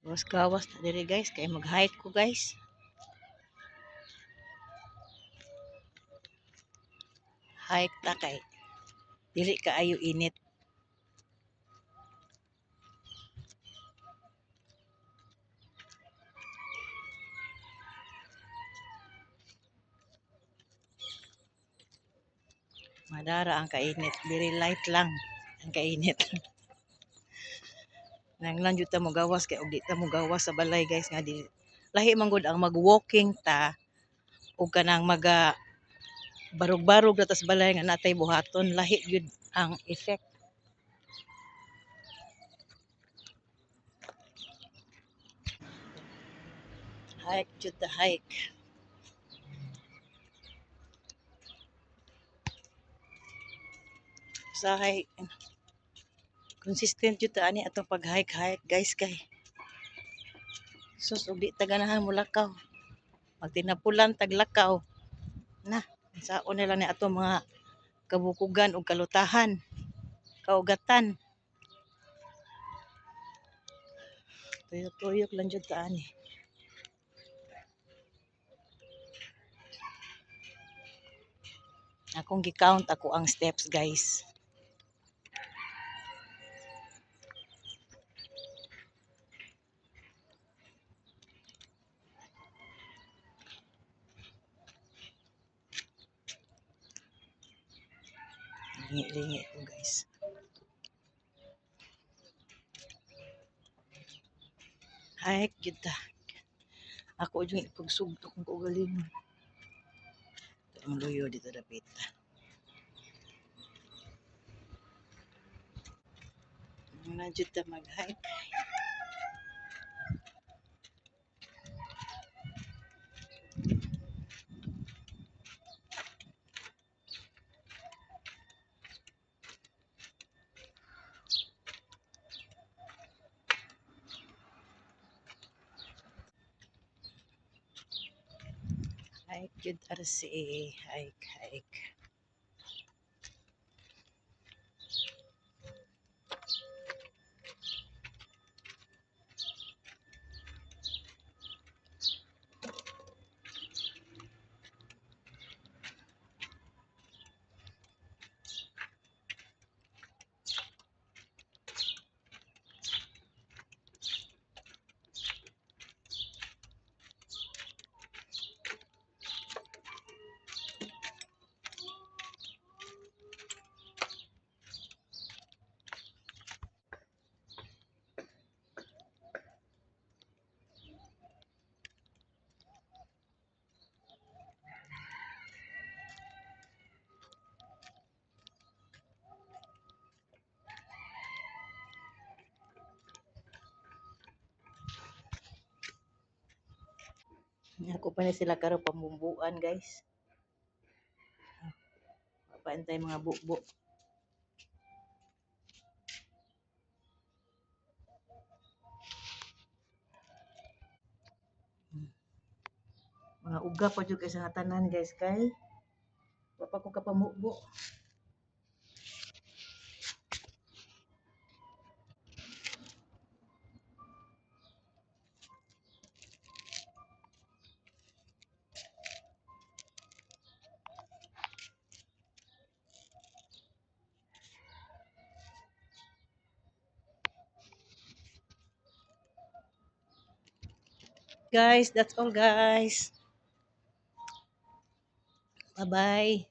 Gawas gawas na diri guys kay mag-hike ko guys. Hike ta kay dili kaayo init. Madara ang kainit, very light lang ang kainit. Nanglan jud ta mo gawas kay og di ta mo gawas sa balay guys nga di lahi man gud ang mag-walking ta ug kanang maga barog-barog na tas balay nga natay buhaton lahi gyud ang effect. Hike jud ta hike. Usahay consistent jud ta ani atong pag-hike-hike guys kay sus og di ta ganahan mulakaw. Magtinapulan taglakaw na saon nila ni atong mga kabukugan ug kalutahan, kaugatan. Tuyok-tuyok lang jud ta ani. Akong gi-count ako ang steps guys. Lingi-lingi ko guys. Hike jud ta. Ako jud ipagsugto kung kaugaling. Ang luyo dito dapit. Na jud ta mag-hike. Hike jud RC, hike hike. Ako pa ni sila karo pamumbuan guys. Paantay mga bukbo. Mga uga pa jud kay sa tanan guys kay wa pa ko kapamukbo. Guys, that's all guys. Bye-bye.